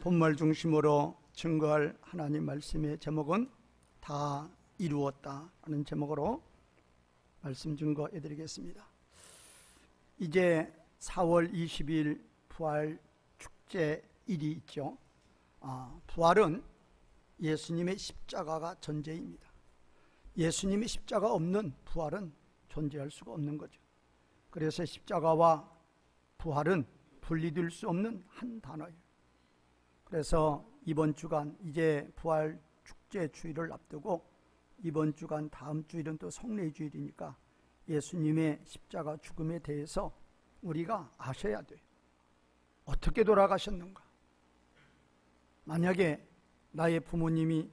본말 중심으로 증거할 하나님 말씀의 제목은 다 이루었다라는 제목으로 말씀 증거해 드리겠습니다. 이제 4월 20일 부활 축제일이 있죠. 부활은 예수님의 십자가가 전제입니다. 예수님의 십자가 없는 부활은 존재할 수가 없는 거죠. 그래서 십자가와 부활은 분리될 수 없는 한 단어예요. 그래서 이번 주간 이제 부활 축제 주일을 앞두고 이번 주간 다음 주일은 또 성례 주일이니까 예수님의 십자가 죽음에 대해서 우리가 아셔야 돼요. 어떻게 돌아가셨는가? 만약에 나의 부모님이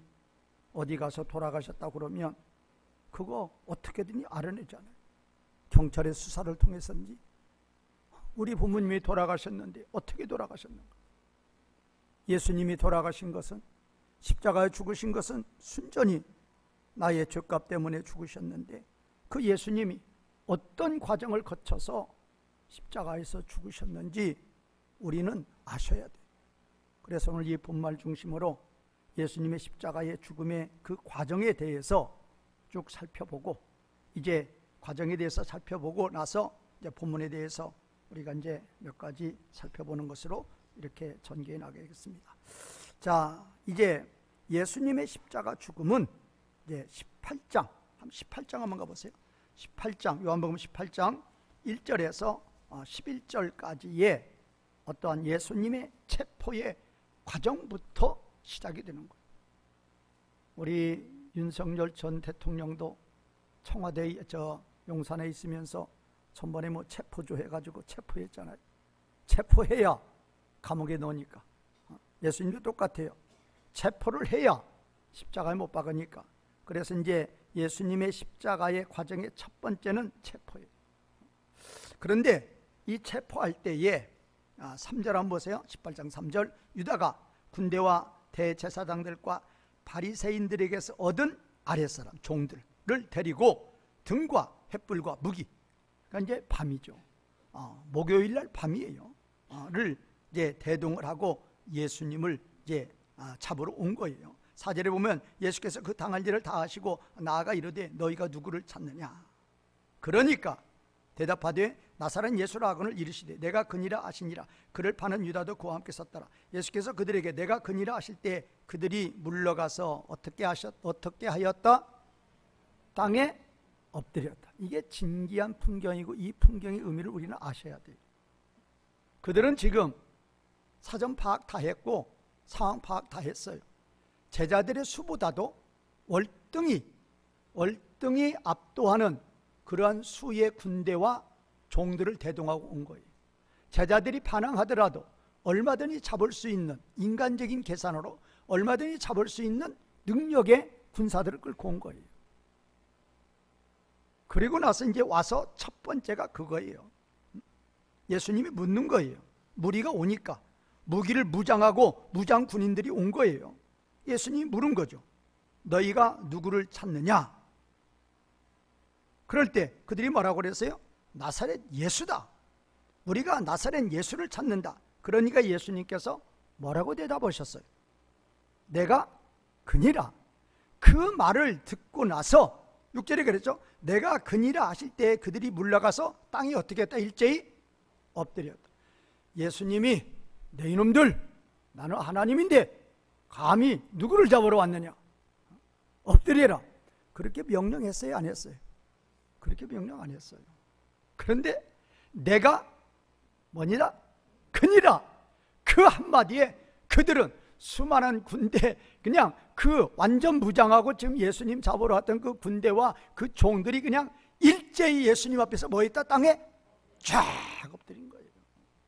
어디 가서 돌아가셨다고 그러면 그거 어떻게든 알아내잖아요. 경찰의 수사를 통해서인지 우리 부모님이 돌아가셨는데 어떻게 돌아가셨는가? 예수님이 돌아가신 것은, 십자가에 죽으신 것은 순전히 나의 죄값 때문에 죽으셨는데 그 예수님이 어떤 과정을 거쳐서 십자가에서 죽으셨는지 우리는 아셔야 돼요. 그래서 오늘 이 본말 중심으로 예수님의 십자가의 죽음의 그 과정에 대해서 쭉 살펴보고, 이제 과정에 대해서 살펴보고 나서 이제 본문에 대해서 우리가 이제 몇 가지 살펴보는 것으로 이렇게 전개해 나가겠습니다. 자, 이제 예수님의 십자가 죽음은 이제 18장 한번 가보세요. 18장, 요한복음 18장 1절에서 11절까지의 어떠한 예수님의 체포의 과정부터 시작이 되는 거예요. 우리 윤석열 전 대통령도 청와대 용산에 있으면서 전번에 체포조 해가지고 체포했잖아요. 체포해야 감옥에 넣으니까. 예수님도 똑같아요. 체포를 해야 십자가에 못 박으니까. 그래서 이제 예수님의 십자가의 과정의 첫 번째는 체포예요. 그런데 이 체포할 때에 3절 한번 보세요. 18장 3절. 유다가 군대와 대제사장들과 바리새인들에게서 얻은 아랫사람 종들을 데리고 등과 횃불과 무기, 그러니까 이제 밤이죠. 목요일 날 밤이에요. 를 이제 대동을 하고 예수님을 이제 잡으러 온 거예요. 4절에 보면 예수께서 그 당할 일을 다 하시고 나아가 이르되 너희가 누구를 찾느냐? 그러니까 대답하되 나사렛 예수라 하거늘 이르시되 내가 그니라 아시니라. 그를 파는 유다도 그와 함께 섰더라. 예수께서 그들에게 내가 그니라 하실 때 그들이 물러가서 어떻게 하였다? 땅에 엎드렸다. 이게 진기한 풍경이고 이 풍경의 의미를 우리는 아셔야 돼요. 그들은 지금 사전 파악 다 했고 상황 파악 다 했어요. 제자들의 수보다도 월등히 압도하는 그러한 수의 군대와 종들을 대동하고 온 거예요. 제자들이 반항하더라도 얼마든지 잡을 수 있는, 인간적인 계산으로 얼마든지 잡을 수 있는 능력의 군사들을 끌고 온 거예요. 그리고 나서 이제 와서 첫 번째가 그거예요. 예수님이 묻는 거예요. 무리가 오니까 무기를 무장하고 무장 군인들이 온 거예요. 예수님이 물은 거죠. 너희가 누구를 찾느냐? 그럴 때 그들이 뭐라고 그랬어요? 나사렛 예수다. 우리가 나사렛 예수를 찾는다. 그러니까 예수님께서 뭐라고 대답하셨어요? 내가 그니라. 그 말을 듣고 나서 6절에 그랬죠. 내가 그니라 하실 때 그들이 물러가서 땅이 어떻게 했다? 일제히 엎드렸다. 예수님이 내 이놈들, 나는 하나님인데 감히 누구를 잡으러 왔느냐? 엎드려라. 그렇게 명령했어요? 안 했어요? 그렇게 명령 안 했어요. 그런데 내가 뭐니라? 그니라. 그 한마디에 그들은 수많은 군대, 그냥 그 완전 무장하고 지금 예수님 잡으러 왔던 그 군대와 그 종들이 그냥 일제히 예수님 앞에서 뭐 했다? 땅에 쫙 엎드린 거예요.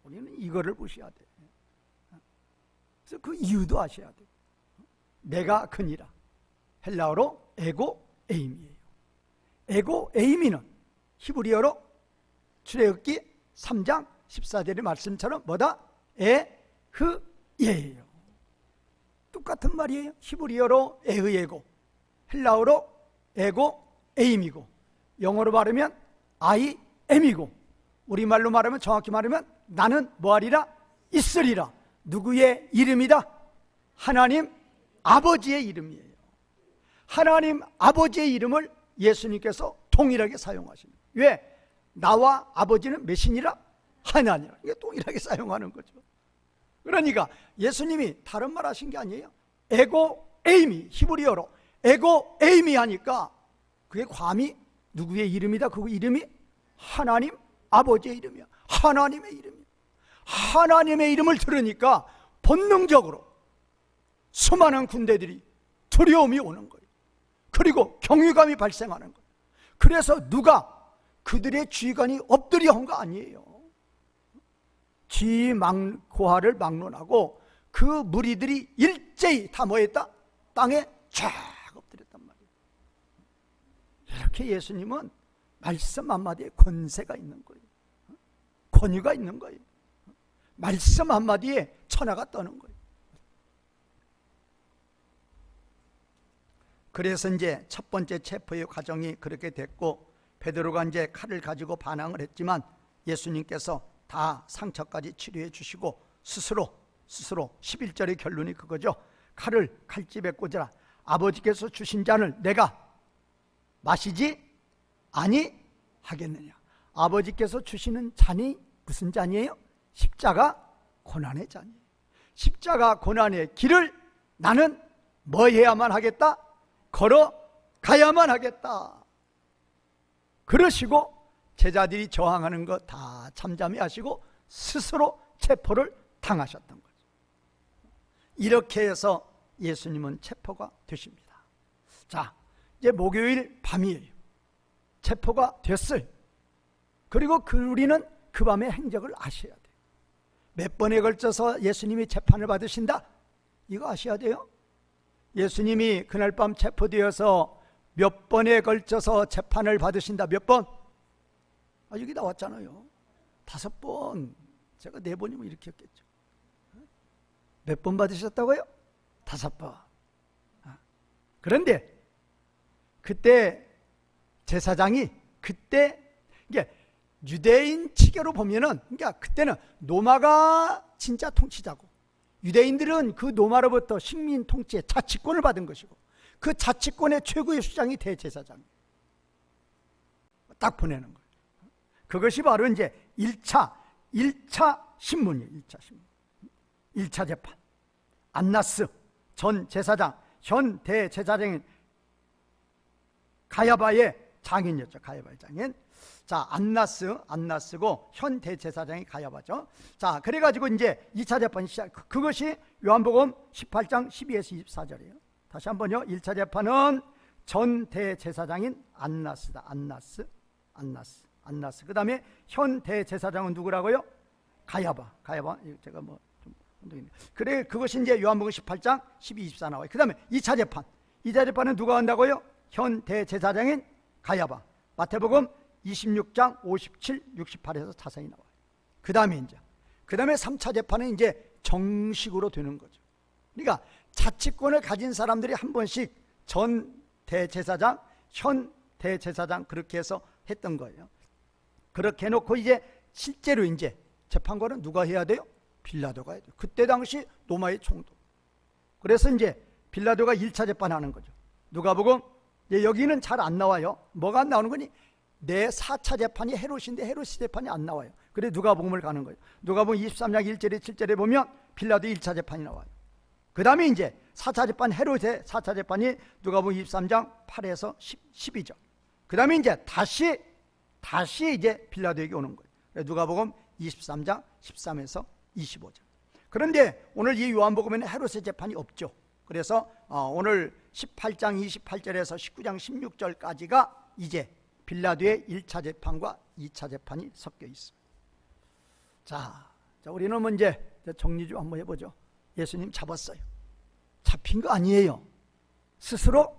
우리는 이거를 보셔야 돼요. 그래서 그 이유도 아셔야 돼요. 내가 그니라. 헬라어로 에고 에이미예요. 에고 에이미는 히브리어로 출애굽기 3장 14절의 말씀처럼 뭐다? 에흐예요. 똑같은 말이에요. 히브리어로 에흐예고, 헬라어로 에고 에임이고, 영어로 말하면 I am이고, 우리말로 말하면, 정확히 말하면 나는 뭐하리라? 있으리라. 누구의 이름이다? 하나님 아버지의 이름이에요. 하나님 아버지의 이름을 예수님께서 동일하게 사용하십니다. 왜? 나와 아버지는 몇이니라? 하나니라. 이게 동일하게 사용하는 거죠. 그러니까 예수님이 다른 말 하신 게 아니에요. 에고 에이미, 히브리어로 에고 에이미 하니까 그게 감히 누구의 이름이다? 그 이름이 하나님 아버지의 이름이야. 하나님의 이름이야. 하나님의 이름을 들으니까 본능적으로 수많은 군대들이 두려움이 오는 거예요. 그리고 경외감이 발생하는 거예요. 그래서 누가 그들의 지휘관이 엎드려 한 거 아니에요. 고하를 막론하고 그 무리들이 일제히 다 뭐했다? 땅에 쫙 엎드렸단 말이에요. 이렇게 예수님은 말씀 한마디에 권세가 있는 거예요. 권위가 있는 거예요. 말씀 한마디에 천하가 떠는 거예요. 그래서 이제 첫 번째 체포의 과정이 그렇게 됐고, 베드로가 이제 칼을 가지고 반항을 했지만 예수님께서 다 상처까지 치료해 주시고 스스로 11절의 결론이 그거죠. 칼을 칼집에 꽂으라. 아버지께서 주신 잔을 내가 마시지 아니하겠느냐. 아버지께서 주시는 잔이 무슨 잔이에요? 십자가 고난의 잔이에요. 십자가 고난의 길을 나는 뭐 해야만 하겠다? 걸어가야만 하겠다. 그러시고 제자들이 저항하는 거 다 잠잠히 하시고 스스로 체포를 당하셨던 거죠. 이렇게 해서 예수님은 체포가 되십니다. 자, 이제 목요일 밤이에요. 체포가 됐어요. 그리고 우리는 그 밤의 행적을 아셔야 돼요. 몇 번에 걸쳐서 예수님이 재판을 받으신다? 이거 아셔야 돼요. 예수님이 그날 밤 체포되어서 몇 번에 걸쳐서 재판을 받으신다. 몇 번? 여기 나왔잖아요. 5번. 제가 4번이면 이렇게 했겠죠. 몇 번 받으셨다고요? 5번. 그런데 그때 제사장이 이게 유대인 치계로 보면은, 그러니까 그때는 로마가 진짜 통치자고, 유대인들은 그 로마로부터 식민 통치의 자치권을 받은 것이고, 그 자치권의 최고의 수장이 대제사장이에요. 딱 보내는 거예요. 그것이 바로 이제 1차 신문이에요. 1차 신문. 1차 재판. 안나스 전 제사장, 현 대제사장인 가야바의 장인이었죠. 가야바의 장인. 자, 안나스고 현 대제사장이 가야바죠. 자, 그래가지고 이제 2차 재판이 시작. 그것이 요한복음 18장 12에서 24절이에요. 다시 한번요. 1차 재판은 전 대제사장인 안나스다. 안나스. 그 다음에 현 대제사장은 누구라고요? 가야바. 제가 뭐 좀 그래, 그것이 이제 요한복음 18장 12, 24 나와요. 그 다음에 2차 재판. 2차 재판은 누가 한다고요? 현 대제사장인 가야바. 마태복음 26장 57, 68에서 자세히 나와요. 그 다음에 3차 재판은 이제 정식으로 되는 거죠. 그러니까 자치권을 가진 사람들이 한 번씩 전 대제사장, 현 대제사장 그렇게 해서 했던 거예요. 그렇게 해놓고 이제 실제로 이제 재판관은 누가 해야 돼요? 빌라도가 해야 돼요. 그때 당시 로마의 총독. 그래서 이제 빌라도가 1차 재판하는 거죠. 누가복음 여기는 잘 안 나와요. 뭐가 안 나오는 거니? 내 4차 재판이 헤롯인데 헤롯 재판이 안 나와요. 그래 누가복음을 가는 거예요. 누가복음 23장 1절에 7절에 보면 빌라도 1차 재판이 나와요. 그 다음에 이제 4차 재판, 헤롯의 4차 재판이 누가복음 23장 8에서 12절. 그 다음에 이제 다시 이제 빌라도에게 오는 거예요. 누가복음 23장 13에서 25절. 그런데 오늘 이 요한복음에는 헤롯의 재판이 없죠. 그래서 오늘 18장 28절에서 19장 16절까지가 이제 빌라도의 1차 재판과 2차 재판이 섞여 있습니다. 자, 우리는 문제 정리 좀 한번 해보죠. 예수님 잡았어요. 잡힌 거 아니에요. 스스로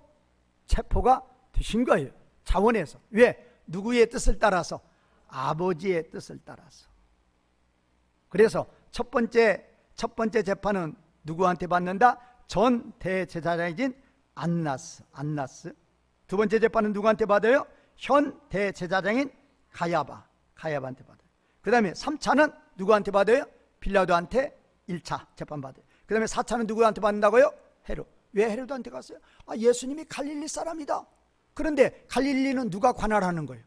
체포가 되신 거예요. 자원에서. 왜? 누구의 뜻을 따라서? 아버지의 뜻을 따라서. 그래서 첫 번째 재판은 누구한테 받는다? 전 대제사장이신 안나스. 두 번째 재판은 누구한테 받아요? 현 대제사장인 가야바한테 받아요. 그 다음에 3차는 누구한테 받아요? 빌라도한테 1차 재판 받아요. 그 다음에 4차는 누구한테 받는다고요? 헤롯. 왜 헤롯한테 갔어요? 예수님이 갈릴리 사람이다. 그런데 갈릴리는 누가 관할하는 거예요?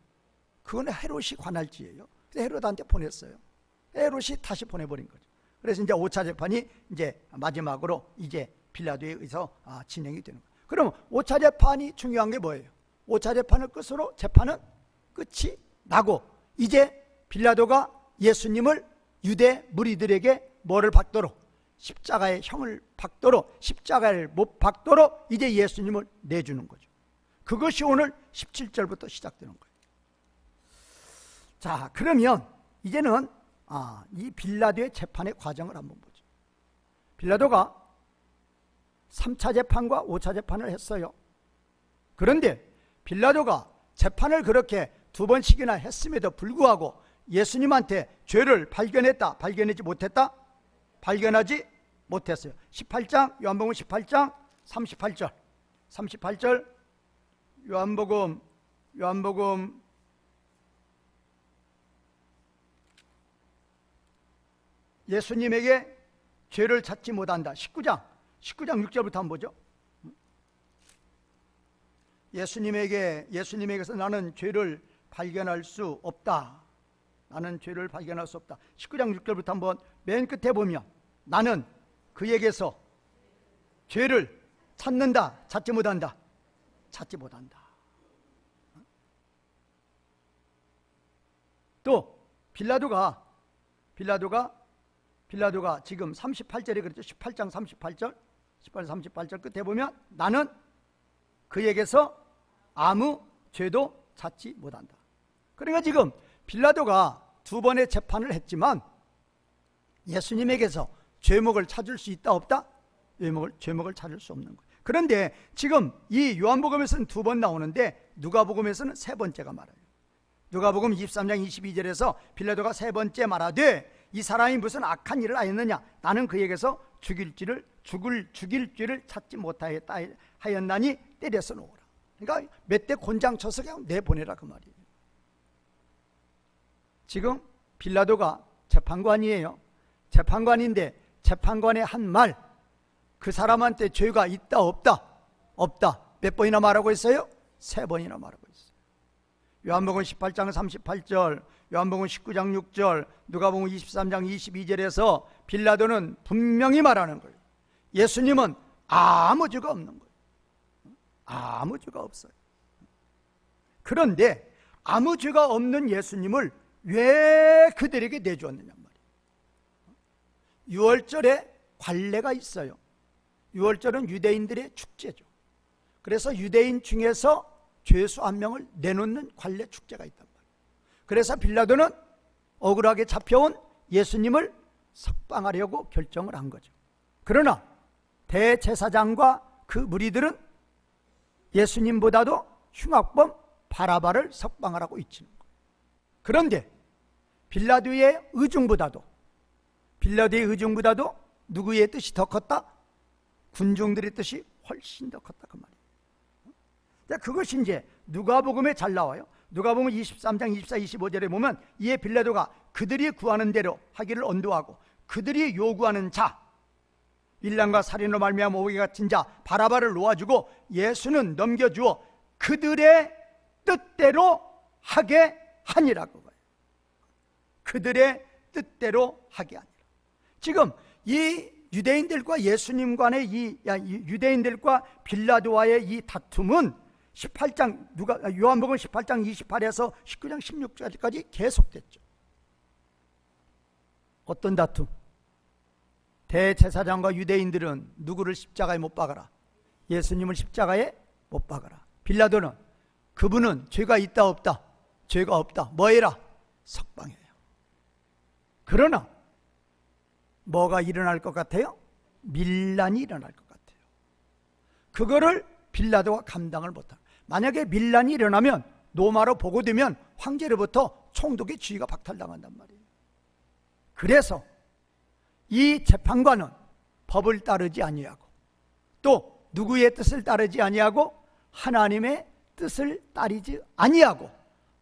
그건 헤롯이 관할지예요. 그래서 헤롯한테 보냈어요. 헤롯이 다시 보내버린 거죠. 그래서 이제 5차 재판이 이제 마지막으로 이제 빌라도에 의해서 진행이 되는 거예요. 그럼 5차 재판이 중요한 게 뭐예요? 5차 재판을 끝으로 재판은 끝이 나고 이제 빌라도가 예수님을 유대 무리들에게 뭐를 받도록? 십자가의 형을 받도록, 십자가를 못 받도록 이제 예수님을 내주는 거죠. 그것이 오늘 17절부터 시작되는 거예요. 자, 그러면 이제는 이 빌라도의 재판의 과정을 한번 보죠. 빌라도가 3차 재판과 5차 재판을 했어요. 그런데 빌라도가 재판을 그렇게 2번씩이나 했음에도 불구하고 예수님한테 죄를 발견했다, 발견하지 못했다? 발견하지 못했어요. 18장, 요한복음 18장 38절 요한복음 예수님에게 죄를 찾지 못한다. 19장 6절부터 한번 보죠. 예수님에게서 나는 죄를 발견할 수 없다. 나는 죄를 발견할 수 없다. 19장 6절부터 한번 맨 끝에 보면 나는 그에게서 죄를 찾는다. 찾지 못한다. 찾지 못한다. 또 빌라도가 지금 38절에 그랬죠. 18장 38절 끝에 보면 나는 그에게서 아무 죄도 찾지 못한다. 그러니까 지금 빌라도가 2번의 재판을 했지만 예수님에게서 죄목을 찾을 수 있다 없다? 죄목을 찾을 수 없는 거예요. 그런데 지금 이 요한복음에서는 2번 나오는데 누가복음에서는 3번째가 말해요. 누가복음 23장 22절에서 빌라도가 3번째 말하되 이 사람이 무슨 악한 일을 하였느냐? 나는 그에게서 죽일 죄를 찾지 못하였다 하였나니 때려서 놓으라. 그러니까 몇 대 곤장 쳐서 그냥 내보내라 그 말이에요. 지금 빌라도가 재판관이에요. 재판관인데 재판관의 한 말, 그 사람한테 죄가 있다 없다? 없다. 몇 번이나 말하고 있어요? 3번이나 말하고 있어요. 요한복음 18장 38절, 요한복음 19장 6절, 누가복음 23장 22절에서 빌라도는 분명히 말하는 거예요. 예수님은 아무 죄가 없는 거예요. 아무 죄가 없어요. 그런데 아무 죄가 없는 예수님을 왜 그들에게 내주었느냐 말이에요. 6월절에 관례가 있어요. 6월절은 유대인들의 축제죠. 그래서 유대인 중에서 죄수 한 명을 내놓는 관례 축제가 있단 말이에요. 그래서 빌라도는 억울하게 잡혀온 예수님을 석방하려고 결정을 한 거죠. 그러나 대제사장과 그 무리들은 예수님보다도 흉악범 바라바를 석방하라고 외치는 거예요. 그런데 빌라도의 의중보다도 누구의 뜻이 더 컸다? 군중들의 뜻이 훨씬 더 컸다 그 말이에요. 그것이 이제 누가복음에 잘 나와요. 누가복음 23장 24, 25절에 보면 이에 빌라도가 그들이 구하는 대로 하기를 언도하고 그들이 요구하는 자, 일랑과 살인으로 말미암아 오게 갇힌 자 바라바를 놓아주고 예수는 넘겨주어 그들의 뜻대로 하게 하니라고 봐요. 그들의 뜻대로 하게 하니라. 지금 이 유대인들과 예수님 간의 유대인들과 빌라도와의 이 다툼은 18장 요한복음 18장 28에서 19장 16절까지 계속됐죠. 어떤 다툼? 대제사장과 유대인들은 누구를 십자가에 못 박아라? 예수님을 십자가에 못 박아라. 빌라도는 그분은 죄가 있다 없다? 죄가 없다. 뭐 해라? 석방해요. 그러나 뭐가 일어날 것 같아요? 밀란이 일어날 것 같아요. 그거를 빌라도가 감당을 못합니다. 만약에 밀란이 일어나면 로마로 보고되면 황제로부터 총독의 지위가 박탈당한단 말이에요. 그래서 이 재판관은 법을 따르지 아니하고 또 누구의 뜻을 따르지 아니하고 하나님의 뜻을 따르지 아니하고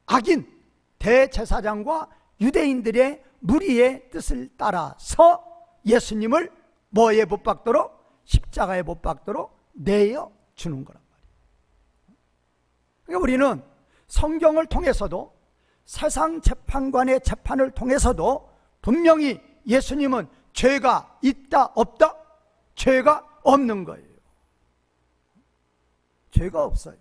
악인 대제사장과 유대인들의 무리의 뜻을 따라서 예수님을 뭐에 못 박도록? 십자가에 못 박도록 내어 주는 거란 말이에요. 그러니까 우리는 성경을 통해서도 세상 재판관의 재판을 통해서도 분명히 예수님은 죄가 있다 없다? 죄가 없는 거예요. 죄가 없어요.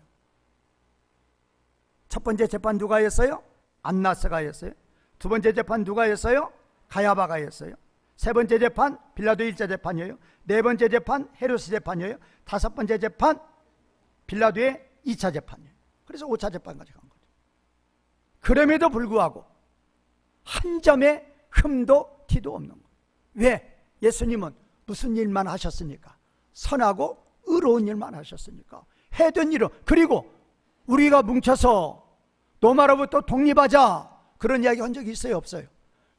첫 번째 재판 누가 했어요? 안나스가 했어요. 두 번째 재판 누가 했어요? 가야바가 했어요. 세 번째 재판 빌라도 1차 재판이에요. 네 번째 재판 헤로스 재판이에요. 다섯 번째 재판 빌라도의 2차 재판이에요. 그래서 5차 재판까지 간 거죠. 그럼에도 불구하고 한 점의 흠도 티도 없는 거예요. 왜? 예수님은 무슨 일만 하셨습니까? 선하고 의로운 일만 하셨으니까. 해둔 일은, 그리고 우리가 뭉쳐서 로마로부터 독립하자 그런 이야기 한 적이 있어요? 없어요?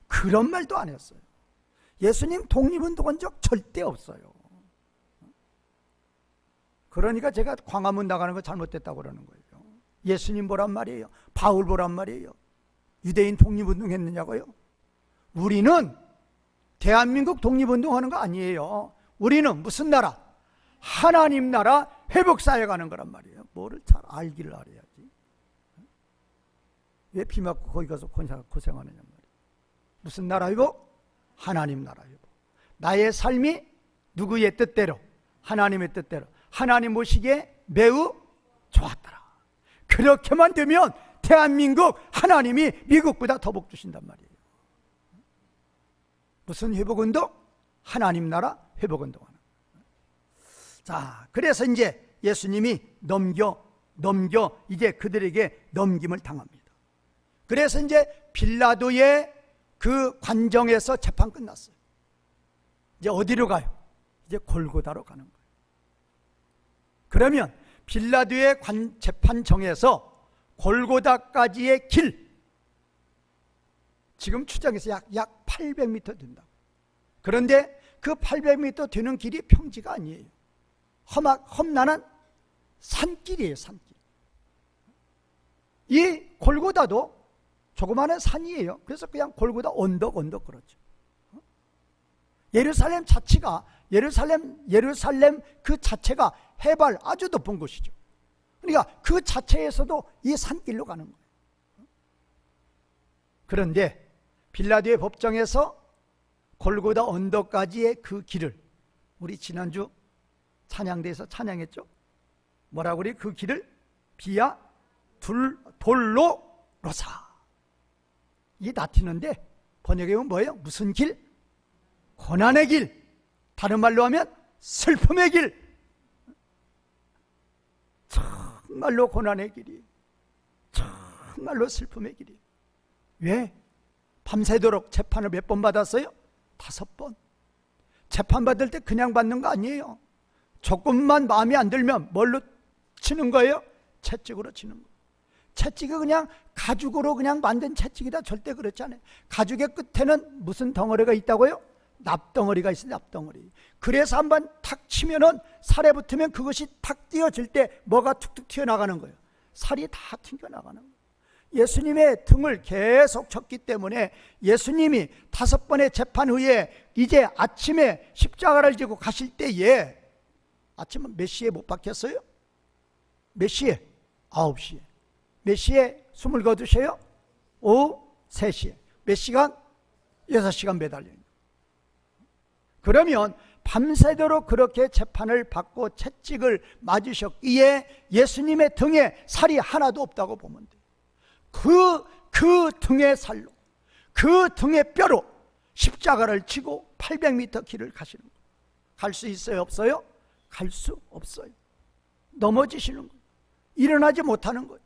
그런 말도 안 했어요. 예수님 독립운동한 적 절대 없어요. 그러니까 제가 광화문 나가는 거 잘못됐다고 그러는 거예요. 예수님 보란 말이에요? 바울 보란 말이에요? 유대인 독립운동 했느냐고요? 우리는 대한민국 독립운동하는 거 아니에요. 우리는 무슨 나라? 하나님 나라 회복사에 가는 거란 말이에요. 뭐를 잘 알기를 알아야지. 왜 비 맞고 거기 가서 고생하느냐 말이에요. 무슨 나라 회복? 하나님 나라 회복. 나의 삶이 누구의 뜻대로? 하나님의 뜻대로. 하나님 보시기에 매우 좋았더라. 그렇게만 되면 대한민국 하나님이 미국보다 더 복 주신단 말이에요. 무슨 회복운동? 하나님 나라 회복운동하는. 자, 그래서 이제 예수님이 넘겨 이제 그들에게 넘김을 당합니다. 그래서 이제 빌라도의 그 관정에서 재판 끝났어요. 이제 어디로 가요? 이제 골고다로 가는 거예요. 그러면 빌라도의 재판정에서 골고다까지의 길, 지금 추정해서 약 800m 된다. 그런데 그 800m 되는 길이 평지가 아니에요. 험난한 산길이에요. 산길. 이 골고다도 조그마한 산이에요. 그래서 그냥 골고다 언덕 그렇죠. 예루살렘 그 자체가 해발 아주 높은 곳이죠. 그러니까 그 자체에서도 이 산길로 가는 거예요. 그런데 빌라도의 법정에서 골고다 언덕까지의 그 길을, 우리 지난주 찬양대에서 찬양했죠. 뭐라고 그래? 그 길을 비야 돌로 로사. 이 라틴어인데 번역해 보면 뭐예요? 무슨 길? 고난의 길. 다른 말로 하면 슬픔의 길. 정말로 고난의 길이, 정말로 슬픔의 길이. 왜? 밤새도록 재판을 몇 번 받았어요? 5번. 재판받을 때 그냥 받는 거 아니에요. 조금만 마음에 안 들면 뭘로 치는 거예요? 채찍으로 치는 거예요. 채찍이 그냥 가죽으로 그냥 만든 채찍이다 절대 그렇지 않아요. 가죽의 끝에는 무슨 덩어리가 있다고요? 납덩어리가 있어요. 납덩어리. 그래서 한번 탁 치면은 살에 붙으면 그것이 탁 띄어질 때 뭐가 툭툭 튀어나가는 거예요? 살이 다 튕겨나가는 거예요. 예수님의 등을 계속 쳤기 때문에 예수님이 5번의 재판 후에 이제 아침에 십자가를 지고 가실 때에, 아침은 몇 시에 못 박혔어요? 몇 시에? 9시에. 몇 시에 숨을 거두셔요? 오후 3시에. 몇 시간? 6시간 매달려요. 그러면 밤새도록 그렇게 재판을 받고 채찍을 맞으셨기에 예수님의 등에 살이 하나도 없다고 보면 돼요. 그 등의 살로, 그 등의 뼈로 십자가를 치고 800m 길을 가시는 거예요. 갈 수 있어요? 없어요? 갈 수 없어요. 넘어지시는 거예요. 일어나지 못하는 거예요.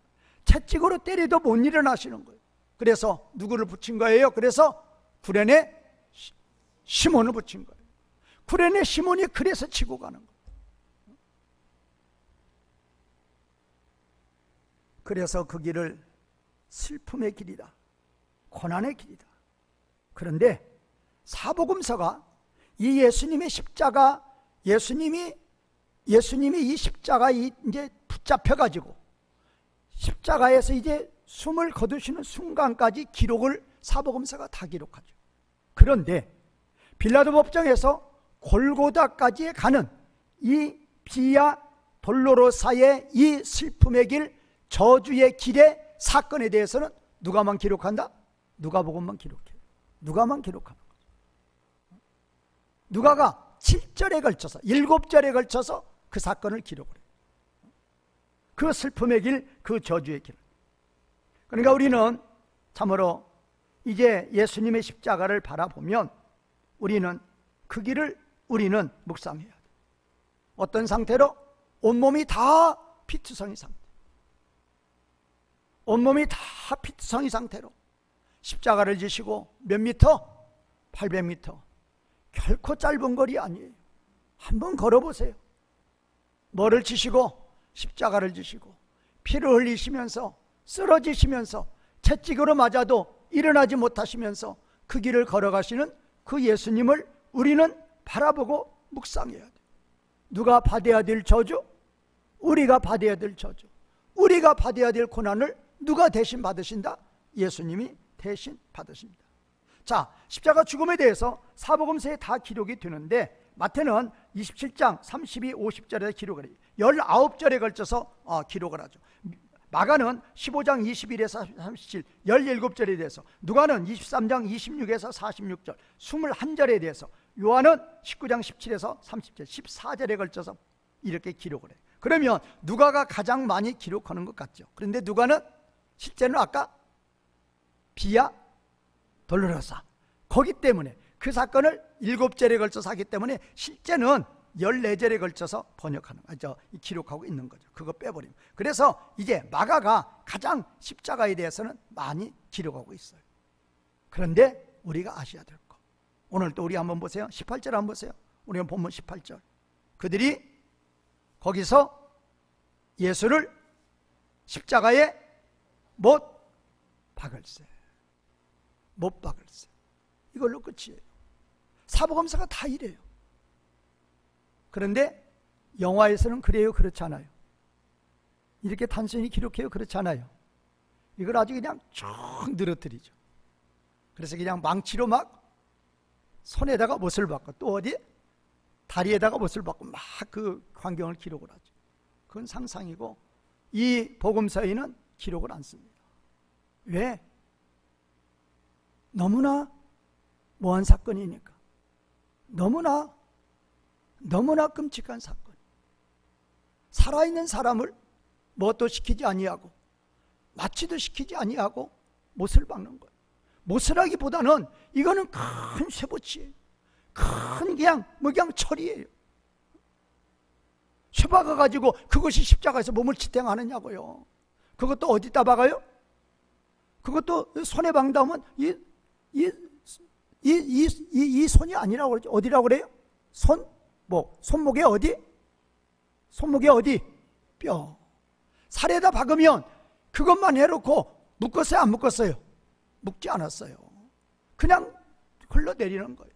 채찍으로 때려도 못 일어나시는 거예요. 그래서 누구를 붙인 거예요? 그래서 구레네 시몬을 붙인 거예요. 구레네 시몬이 그래서 치고 가는 거예요. 그래서 그 길을 슬픔의 길이다, 고난의 길이다. 그런데 사복음서가 이 예수님의 십자가, 예수님이 이 십자가 이제 붙잡혀가지고 십자가에서 이제 숨을 거두시는 순간까지 기록을 사복음서가 다 기록하죠. 그런데 빌라도 법정에서 골고다까지 가는 이 비아 돌로로사의 이 슬픔의 길, 저주의 길의 사건에 대해서는 누가만 기록한다? 누가복음만 기록해요. 누가만 기록하는 거죠. 누가가 7절에 걸쳐서 7절에 걸쳐서 그 사건을 기록을 해요. 그 슬픔의 길, 그 저주의 길. 그러니까 우리는 참으로 이제 예수님의 십자가를 바라보면 우리는 그 길을 우리는 묵상해야 돼요. 어떤 상태로? 온몸이 다 피투성이 상태. 온몸이 다 피투성이 상태로 십자가를 지시고 몇 미터? 800미터. 결코 짧은 거리 아니에요. 한번 걸어보세요. 뭐를 지시고? 십자가를 지시고 피를 흘리시면서 쓰러지시면서 채찍으로 맞아도 일어나지 못하시면서 그 길을 걸어가시는 그 예수님을 우리는 바라보고 묵상해야 돼요. 누가 받아야 될 저주? 우리가 받아야 될 저주. 우리가 받아야 될 고난을 누가 대신 받으신다? 예수님이 대신 받으십니다. 자, 십자가 죽음에 대해서 사복음서에 다 기록이 되는데 마태는 27장 32, 50절에 기록을 해요. 19절에 걸쳐서 기록을 하죠. 마가는 15장 21에서 37, 17절에 대해서, 누가는 23장 26에서 46절, 21절에 대해서, 요한은 19장 17에서 30절, 14절에 걸쳐서 이렇게 기록을 해요. 그러면 누가가 가장 많이 기록하는 것 같죠. 그런데 누가는 실제는 아까 비아 돌로로사 거기 때문에 그 사건을 7절에 걸쳐서 하기 때문에 실제는 14절에 걸쳐서 번역하는 거죠. 기록하고 있는 거죠. 그거 빼버리면. 그래서 이제 마가가 가장 십자가에 대해서는 많이 기록하고 있어요. 그런데 우리가 아셔야 될 거. 오늘 또 우리 한번 보세요. 18절 한번 보세요. 우리가 본문 18절. 그들이 거기서 예수를 십자가에 못 박을세. 못 박을세. 이걸로 끝이에요. 사복음서가 다 이래요. 그런데 영화에서는 그래요? 그렇지 않아요? 이렇게 단순히 기록해요? 그렇지 않아요? 이걸 아주 그냥 쭉 늘어뜨리죠. 그래서 그냥 망치로 막 손에다가 못을 박고 또 어디? 다리에다가 못을 박고 막 그 광경을 기록을 하죠. 그건 상상이고 이 복음서에는 기록을 안 씁니다. 왜? 너무나 모한 사건이니까. 너무나 끔찍한 사건. 살아있는 사람을 뭣도 시키지 아니하고 마취도 시키지 아니하고 못을 박는 거예요. 못을 하기보다는 이거는 큰 쇠붙이에요. 큰 그냥 철이에요. 쇠 박아가지고 그것이 십자가에서 몸을 지탱하느냐고요. 그것도 어디다 박아요? 그것도 손에 박다면 이 손이 아니라고 그러죠. 어디라고 그래요? 손목에 어디? 손목에 어디? 뼈. 살에다 박으면 그것만 해놓고 묶었어요? 안 묶었어요? 묶지 않았어요. 그냥 흘러내리는 거예요.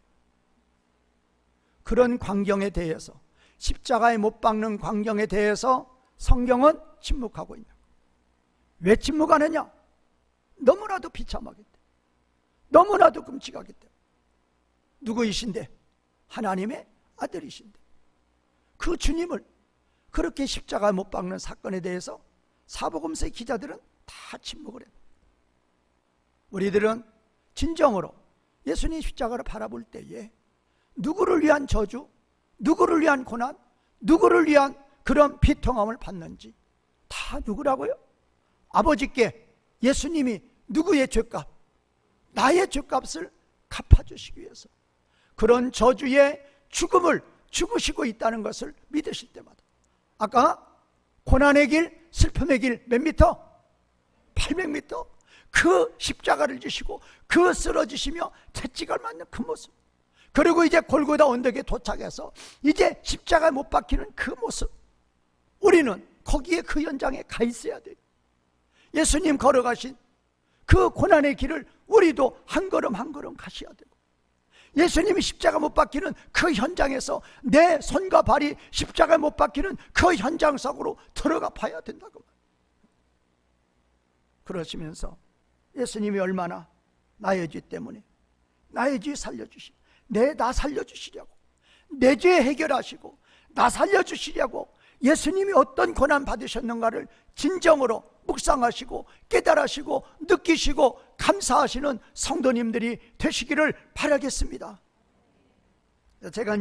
그런 광경에 대해서, 십자가에 못 박는 광경에 대해서 성경은 침묵하고 있는 거예요. 왜 침묵하느냐? 너무나도 비참하기 때문에, 너무나도 끔찍하기 때문에. 누구이신데? 하나님의 아들이신데 그 주님을 그렇게 십자가에 못 박는 사건에 대해서 사복음서의 기자들은 다 침묵을 해요. 우리들은 진정으로 예수님 십자가를 바라볼 때에 누구를 위한 저주, 누구를 위한 고난, 누구를 위한 그런 비통함을 받는지 다 누구라고요? 아버지께 예수님이 누구의 죄값? 나의 죄값을 갚아주시기 위해서 그런 저주의 죽음을 죽으시고 있다는 것을 믿으실 때마다, 아까 고난의 길, 슬픔의 길 몇 미터? 800미터. 그 십자가를 지시고 그 쓰러지시며 채찍을 맞는 그 모습, 그리고 이제 골고다 언덕에 도착해서 이제 십자가에 못 박히는 그 모습, 우리는 거기에 그 현장에 가 있어야 돼요. 예수님 걸어가신 그 고난의 길을 우리도 한 걸음 한 걸음 가셔야 되고, 예수님이 십자가 못 박히는 그 현장에서 내 손과 발이 십자가에 못 박히는 그 현장 속으로 들어가 봐야 된다고. 그러시면서 예수님이 얼마나 나의 죄 때문에 나의 죄 살려주시, 나 살려주시려고, 내 죄 해결하시고 나 살려주시려고 예수님이 어떤 고난 받으셨는가를 진정으로 묵상하시고 깨달으시고 느끼시고 감사하시는 성도님들이 되시기를 바라겠습니다. 제가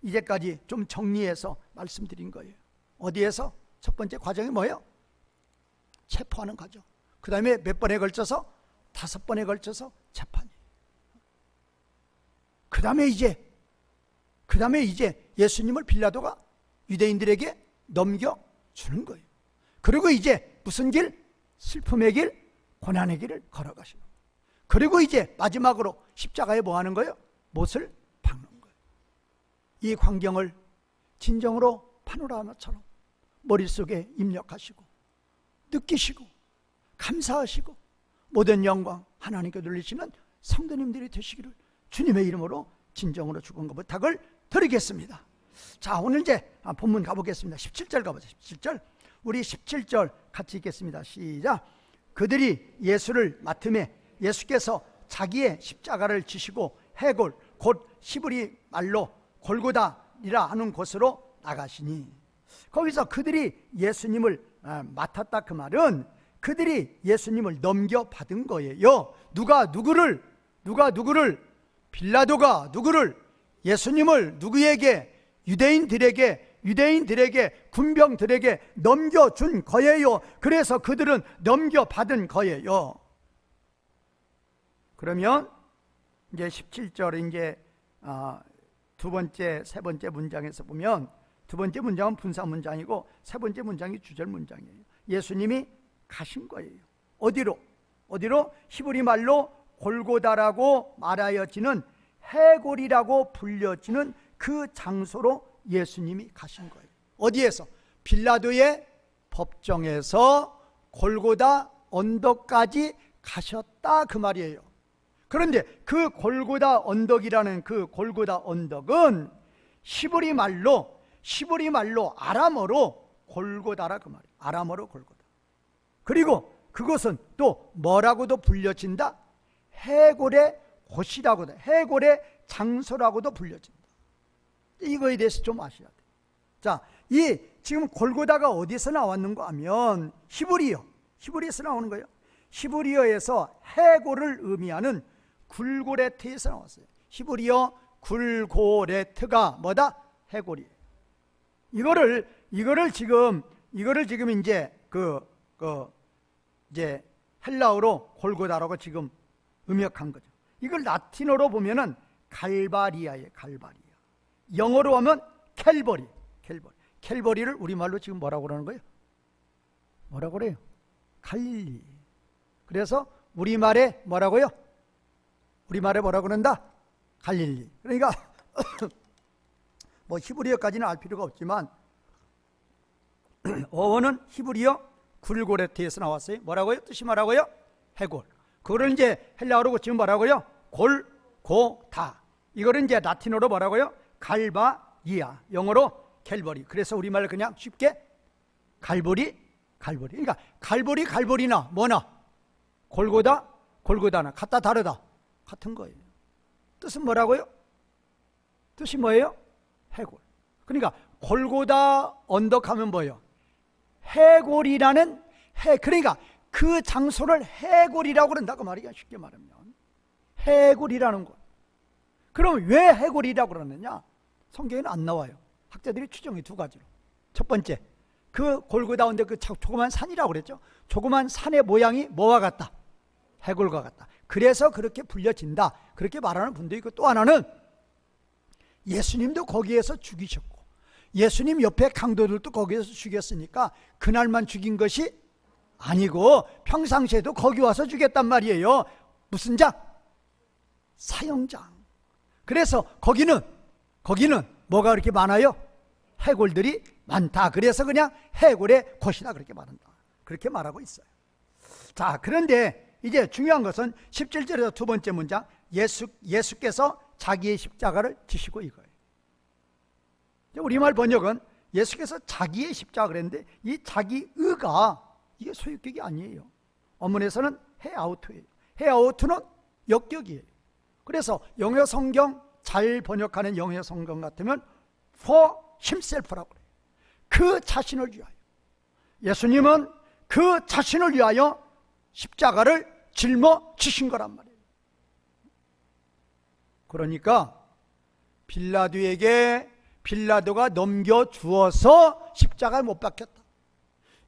이제까지 좀 정리해서 말씀드린 거예요. 어디에서? 첫 번째 과정이 뭐예요? 체포하는 과정. 그 다음에 몇 번에 걸쳐서? 5번에 걸쳐서 재판이에요. 그 다음에 이제 예수님을 빌라도가 유대인들에게 넘겨주는 거예요. 그리고 이제 무슨 길? 슬픔의 길, 고난의 길을 걸어가시는 거예요. 그리고 이제 마지막으로 십자가에 뭐 하는 거예요? 못을 박는 거예요. 이 광경을 진정으로 파노라마처럼 머릿속에 입력하시고 느끼시고 감사하시고 모든 영광 하나님께 돌리시는 성도님들이 되시기를 주님의 이름으로 진정으로 축원과 부탁을 드리겠습니다. 자, 오늘 이제 본문 가보겠습니다. 17절 가보죠. 17절. 우리 17절 같이 읽겠습니다. 시작. 그들이 예수를 맡음에 예수께서 자기의 십자가를 지시고 해골 곧 히브리 말로 골고다리라 하는 곳으로 나가시니, 거기서 그들이 예수님을 맡았다 그 말은 그들이 예수님을 넘겨받은 거예요. 누가 누구를? 빌라도가 누구를? 예수님을 누구에게? 유대인들에게 군병들에게 넘겨준 거예요. 그래서 그들은 넘겨받은 거예요. 그러면 이제 17절 이제 두 번째, 세 번째 문장에서 보면 두 번째 문장은 분사 문장이고 세 번째 문장이 주절 문장이에요. 예수님이 가신 거예요. 어디로? 히브리 말로 골고다라고 말하여지는 해골이라고 불려지는 그 장소로 예수님이 가신 거예요. 어디에서? 빌라도의 법정에서 골고다 언덕까지 가셨다 그 말이에요. 그런데 그 골고다 언덕이라는 그 골고다 언덕은 히브리 말로 아람어로 골고다라 그 말이에요. 아람어로 골고다. 그리고 그것은 또 뭐라고도 불려진다? 해골의 곳이라고도, 해골의 장소라고도 불려진다. 이거에 대해서 좀 아셔야 돼요. 자, 이 지금 골고다가 어디서 나왔는가 하면 히브리에서 나오는 거예요. 히브리어에서 해골을 의미하는 굴고레트에서 나왔어요. 히브리어 굴고레트가 뭐다? 해골이에요. 이거를 지금 이제 이제 헬라어로 골고다라고 지금 음역한 거죠. 이걸 라틴어로 보면은 갈바리아예요. 갈바리아. 영어로 하면 캘버리를 우리말로 지금 뭐라고 그러는 거예요? 뭐라고 그래요? 갈릴리. 그래서 우리말에 뭐라고요? 우리말에 뭐라고 그런다? 갈릴리. 그러니까 뭐 히브리어까지는 알 필요가 없지만 어원은 히브리어 굴고레트에서 나왔어요. 뭐라고요? 뜻이 뭐라고요? 해골. 그거를 이제 헬라어로 지금 뭐라고요? 골고다. 이거를 이제 라틴어로 뭐라고요? 갈바리아. 영어로 캘버리. 그래서 우리말 그냥 쉽게 갈보리. 그러니까 갈보리나 뭐나 골고다나 같다 다르다 같은 거예요. 뜻은 뭐라고요? 뜻이 뭐예요? 해골. 그러니까 골고다 언덕 하면 뭐예요? 해골이라는 그러니까 그 장소를 해골이라고 그런다고 말이야. 쉽게 말하면 해골이라는 것. 그럼 왜 해골이라고 그러느냐? 성경에는 안 나와요. 학자들이 추정이 두 가지로. 첫 번째, 그 골고다 언덕 그 조그만 산이라고 그랬죠. 조그만 산의 모양이 뭐와 같다? 해골과 같다. 그래서 그렇게 불려진다. 그렇게 말하는 분도 있고, 또 하나는 예수님도 거기에서 죽이셨고 예수님 옆에 강도들도 거기에서 죽였으니까 그날만 죽인 것이 아니고 평상시에도 거기 와서 죽였단 말이에요. 무슨 장? 사형장. 그래서 거기는 뭐가 그렇게 많아요? 해골들이 많다. 그래서 그냥 해골의 곳이다 그렇게 말한다. 그렇게 말하고 있어요. 자, 그런데 이제 중요한 것은 17절에서 두 번째 문장, 예수께서 자기의 십자가를 지시고 이거예요. 우리말 번역은 예수께서 자기의 십자가 그랬는데 이 자기의가 이게 소유격이 아니에요. 어문에서는 헤아우토예요. 헤아우토는 역격이에요. 그래서 영어 성경 잘 번역하는 영어 성경 같으면 for himself라고 그래요. 그 자신을 위하여. 예수님은 그 자신을 위하여 십자가를 짊어지신 거란 말이에요. 그러니까 빌라도가 넘겨주어서 십자가에 못 박혔다.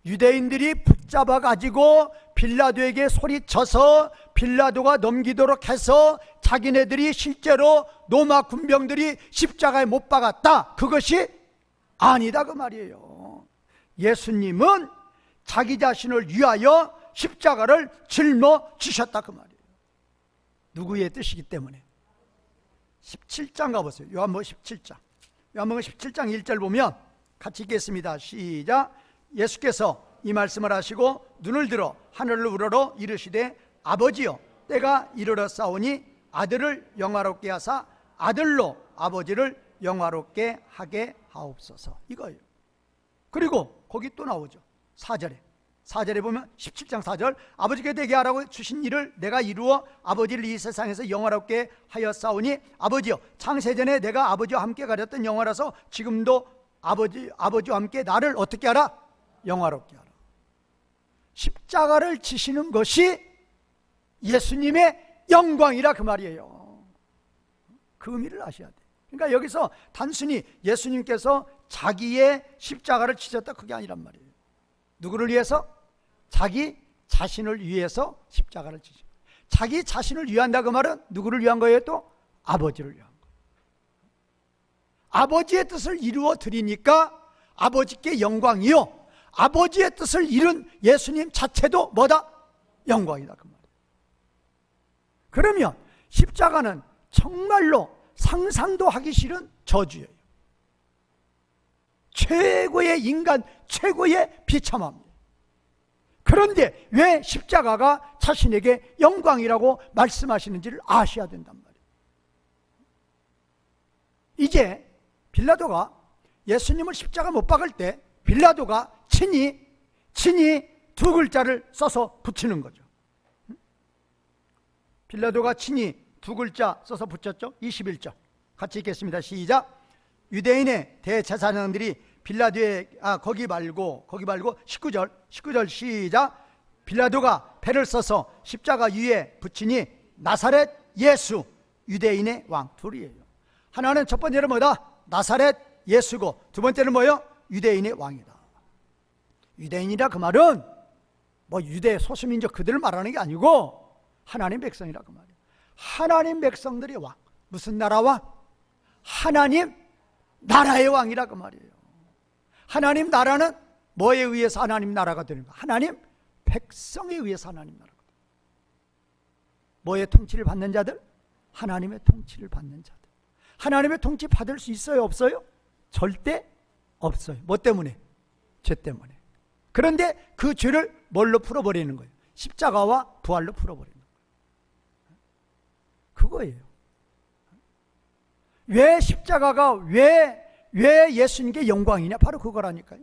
유대인들이 붙잡아가지고 빌라도에게 소리쳐서 빌라도가 넘기도록 해서 자기네들이 실제로 로마 군병들이 십자가에 못 박았다. 그것이 아니다 그 말이에요. 예수님은 자기 자신을 위하여 십자가를 짊어지셨다 그 말이에요. 누구의 뜻이기 때문에. 17장 가보세요. 요한복음 17장. 요한복음 17장 1절 보면 같이 읽겠습니다. 시작. 예수께서 이 말씀을 하시고 눈을 들어 하늘을 우러러 이르시되 아버지여 때가 이르렀사오니 아들을 영화롭게 하사 아들로 아버지를 영화롭게 하게 하옵소서. 이거예요. 그리고 거기 또 나오죠. 4절에 보면 17장 4절 아버지께 되게 하라고 주신 일을 내가 이루어 아버지를 이 세상에서 영화롭게 하였사오니 아버지여 창세전에 내가 아버지와 함께 가졌던 영화라서 지금도 아버지와 함께 나를 어떻게 하라? 영화롭게 하라. 십자가를 지시는 것이 예수님의 영광이라 그 말이에요. 그 의미를 아셔야 돼요. 그러니까 여기서 단순히 예수님께서 자기의 십자가를 지셨다 그게 아니란 말이에요. 누구를 위해서? 자기 자신을 위해서 십자가를 지신 거예요. 자기 자신을 위한다 그 말은 누구를 위한 거예요? 또 아버지를 위한 거예요. 아버지의 뜻을 이루어 드리니까 아버지께 영광이요, 아버지의 뜻을 이룬 예수님 자체도 뭐다? 영광이다 그 말이에요. 그러면 십자가는 정말로 상상도 하기 싫은 저주예요. 최고의 인간, 최고의 비참함이에요. 그런데 왜 십자가가 자신에게 영광이라고 말씀하시는지를 아셔야 된단 말이에요. 이제 빌라도가 예수님을 십자가 못 박을 때 빌라도가 친히 두 글자를 써서 붙이는 거죠. 빌라도가 친히 두 글자 써서 붙였죠. 21절 같이 읽겠습니다. 시작. 유대인의 대제사장들이 빌라도의 거기 말고 19절 시작. 빌라도가 배를 써서 십자가 위에 붙이니 나사렛 예수 유대인의 왕. 둘이에요. 하나는 첫 번째는 뭐다? 나사렛 예수고 두 번째는 뭐예요? 유대인의 왕이다. 유대인이라 그 말은 뭐 유대 소수민족 그들을 말하는 게 아니고 하나님 백성이라 그 말이에요. 하나님 백성들의 왕. 무슨 나라 왕? 하나님 나라의 왕이라 그 말이에요. 하나님 나라는 뭐에 의해서 하나님 나라가 되는가? 하나님 백성에 의해서 하나님 나라가 됩니다. 뭐의 통치를 받는 자들? 하나님의 통치를 받는 자들. 하나님의 통치 받을 수 있어요? 없어요? 절대 없어요. 뭐 때문에? 죄 때문에. 그런데 그 죄를 뭘로 풀어버리는 거예요? 십자가와 부활로 풀어버리는 거예요. 그거예요. 왜 십자가가 왜 예수님께 영광이냐? 바로 그거라니까요.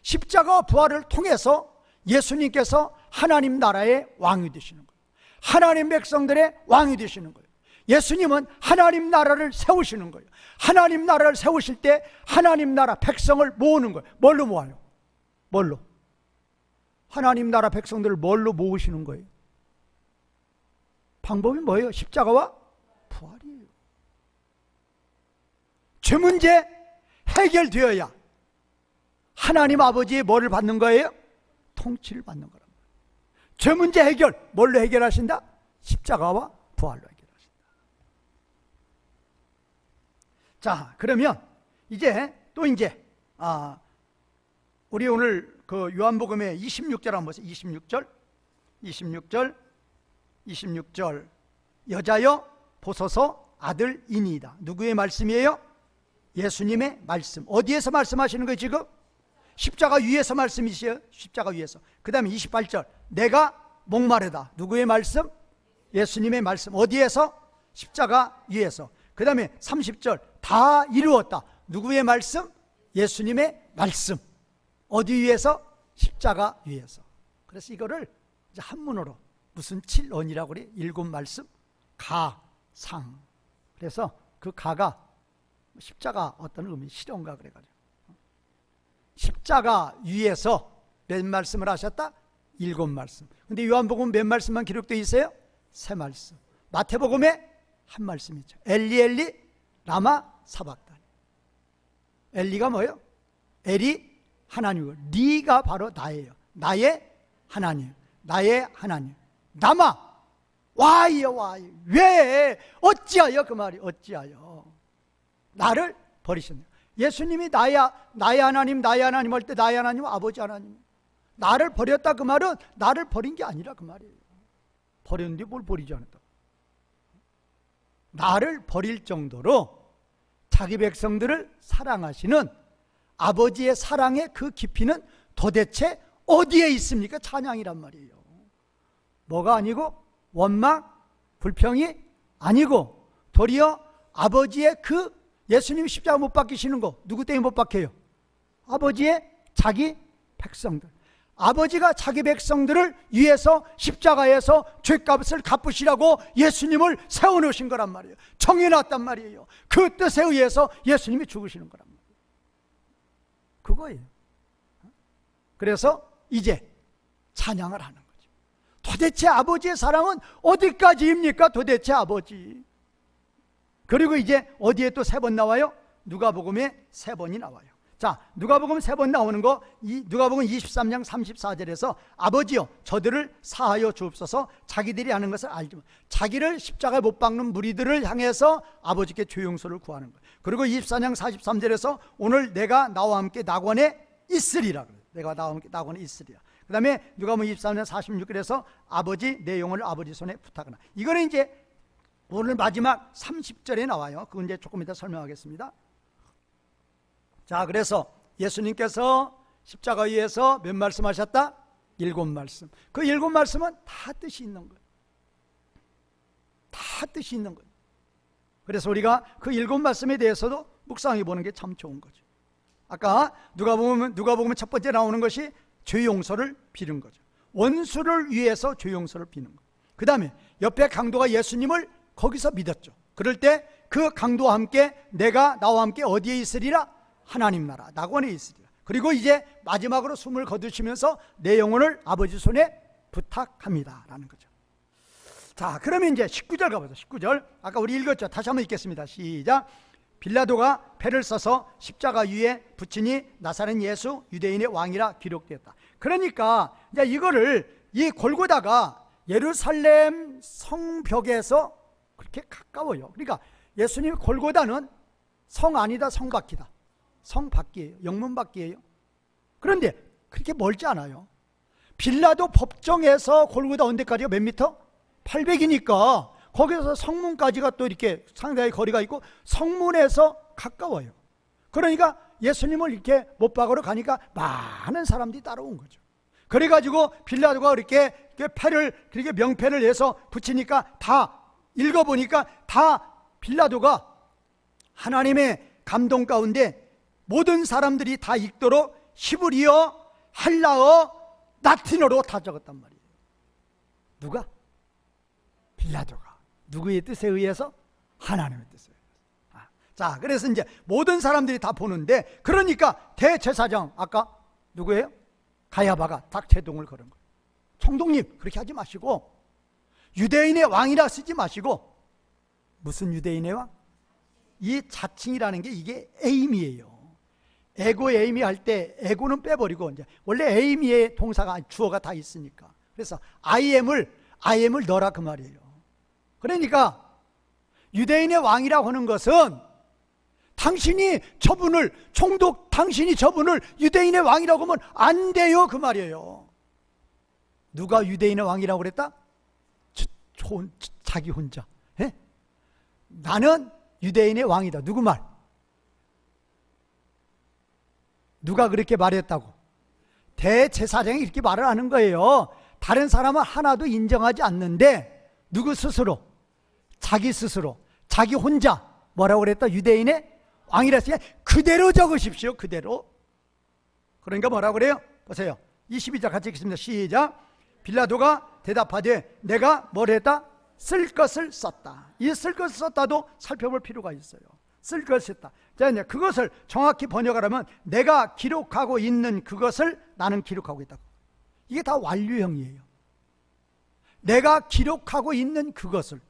십자가와 부활을 통해서 예수님께서 하나님 나라의 왕이 되시는 거예요. 하나님 백성들의 왕이 되시는 거예요. 예수님은 하나님 나라를 세우시는 거예요. 하나님 나라를 세우실 때 하나님 나라 백성을 모으는 거예요. 뭘로 모아요? 뭘로? 하나님 나라 백성들을 뭘로 모으시는 거예요? 방법이 뭐예요? 십자가와 부활이에요. 죄 문제 해결되어야 하나님 아버지의 뭐를 받는 거예요? 통치를 받는 거란 말이에요. 죄 문제 해결 뭘로 해결하신다? 십자가와 부활로 해결하신다. 자, 그러면 이제 우리 오늘 그 요한복음의 26절 한번 보세요. 26절 여자여 보소서 아들이니이다. 누구의 말씀이에요? 예수님의 말씀. 어디에서 말씀하시는 거예요 지금? 십자가 위에서 말씀이시에요. 십자가 위에서. 그 다음에 28절 내가 목마르다. 누구의 말씀? 예수님의 말씀. 어디에서? 십자가 위에서. 그 다음에 30절 다 이루었다. 누구의 말씀? 예수님의 말씀. 어디 위에서? 십자가 위에서. 그래서 이거를 이제 한문으로 무슨 칠언이라고 그래? 일곱 말씀 가상. 그래서 그 가가 십자가 어떤 의미 실현가 그래가지고 십자가 위에서 몇 말씀을 하셨다? 7말씀. 근데 요한복음 몇 말씀만 기록되어 있어요? 3말씀. 마태복음에 한 말씀이죠. 엘리 엘리 라마 사박다니. 엘리가 뭐예요? 엘이 하나님이고 리가 바로 나예요. 나의 하나님, 나의 하나님. 라마 와이요 와이. 왜 어찌하여 그 말이 어찌하여 나를 버리셨냐. 예수님이 나의 하나님 나의 하나님 할 때 나의 하나님은 아버지 하나님. 나를 버렸다 그 말은 나를 버린 게 아니라 그 말이에요. 버렸는데 뭘 버리지 않았다. 나를 버릴 정도로 자기 백성들을 사랑하시는 아버지의 사랑의 그 깊이는 도대체 어디에 있습니까? 찬양이란 말이에요. 뭐가 아니고 원망, 불평이 아니고 도리어 아버지의 그 예수님이 십자가 못 박히시는 거 누구 때문에 못 박혀요? 아버지의 자기 백성들. 아버지가 자기 백성들을 위해서 십자가에서 죄값을 갚으시라고 예수님을 세워놓으신 거란 말이에요. 정해놨단 말이에요. 그 뜻에 의해서 예수님이 죽으시는 거란 말이에요. 그거예요. 그래서 이제 찬양을 하는 거죠. 도대체 아버지의 사랑은 어디까지입니까? 도대체 아버지. 그리고 이제 어디에 또 3번 나와요? 누가복음에 3번이 나와요. 자, 누가복음 3번 나오는 거, 누가복음 23장 34절에서 아버지여 저들을 사하여 주옵소서. 자기들이 하는 것을 알지만 자기를 십자가에 못 박는 무리들을 향해서 아버지께 죄용서를 구하는 거예요. 그리고 24장 43절에서 오늘 내가 나와 함께 낙원에 있으리라. 내가 나와 함께 낙원에 있으리라. 그 다음에 누가복음 23장 46절에서 아버지 내 영혼을 아버지 손에 부탁하나. 이거는 이제 오늘 마지막 30절에 나와요. 그건 이제 조금 이따 설명하겠습니다. 자, 그래서 예수님께서 십자가 위에서 몇 말씀 하셨다? 7말씀. 그 7말씀은 다 뜻이 있는 거예요. 다 뜻이 있는 거예요. 그래서 우리가 그 7말씀에 대해서도 묵상해 보는 게 참 좋은 거죠. 아까 누가복음 첫 번째 나오는 것이 죄 용서를 비는 거죠. 원수를 위해서 죄 용서를 비는 거예요. 그 다음에 옆에 강도가 예수님을 거기서 믿었죠. 그럴 때 그 강도와 함께 내가 나와 함께 어디에 있으리라? 하나님 나라 낙원에 있으리라. 그리고 이제 마지막으로 숨을 거두시면서 내 영혼을 아버지 손에 부탁합니다 라는 거죠. 자, 그러면 이제 19절 가보죠. 19절 아까 우리 읽었죠. 다시 한번 읽겠습니다. 시작. 빌라도가 패를 써서 십자가 위에 붙이니 나사렛 예수 유대인의 왕이라 기록되었다. 그러니까 이제 이거를 이 골고다가 예루살렘 성벽에서 그렇게 가까워요. 그러니까 예수님 골고다는 성 아니다 성 밖이다. 성 밖이에요. 영문 밖이에요. 그런데 그렇게 멀지 않아요. 빌라도 법정에서 골고다 언데까지가 몇 미터? 800이니까 거기서 성문까지가 또 이렇게 상당히 거리가 있고 성문에서 가까워요. 그러니까 예수님을 이렇게 못 박으러 가니까 많은 사람들이 따라온 거죠. 그래가지고 빌라도가 이렇게 패를 그렇게 명패를 해서 붙이니까 다 읽어보니까 다 빌라도가 하나님의 감동 가운데 모든 사람들이 다 읽도록 히브리어, 헬라어, 라틴어로 다 적었단 말이에요. 누가? 빌라도가. 누구의 뜻에 의해서? 하나님의 뜻에 의해서. 자, 그래서 이제 모든 사람들이 다 보는데 그러니까 대제사장 아까 누구예요? 가야바가 딱 제동을 걸은 거예요. 총독님 그렇게 하지 마시고 유대인의 왕이라 쓰지 마시고 무슨 유대인의 왕? 이 자칭이라는 게 이게 에임이에요. 에고 에임이 할 때 에고는 빼버리고 이제 원래 에임의 동사가 주어가 다 있으니까 그래서 I am을 넣어라 그 말이에요. 그러니까 유대인의 왕이라고 하는 것은 당신이 저분을 총독 당신이 저분을 유대인의 왕이라고 하면 안 돼요 그 말이에요. 누가 유대인의 왕이라고 그랬다? 자기 혼자. 에? 나는 유대인의 왕이다. 누구 말? 누가 그렇게 말했다고? 대제사장이 이렇게 말을 하는 거예요. 다른 사람은 하나도 인정하지 않는데 누구 스스로? 자기 스스로 자기 혼자 뭐라고 그랬다? 유대인의 왕이랬으니 그대로 적으십시오. 그대로. 그러니까 뭐라고 그래요? 보세요. 22절 같이 읽겠습니다. 시작. 빌라도가 대답하되 내가 뭘 했다? 쓸 것을 썼다. 이 쓸 것을 썼다도 살펴볼 필요가 있어요. 쓸 것을 썼다. 자, 이제 그것을 정확히 번역하려면 내가 기록하고 있는 그것을 나는 기록하고 있다. 이게 다 완료형이에요. 내가 기록하고 있는 그것을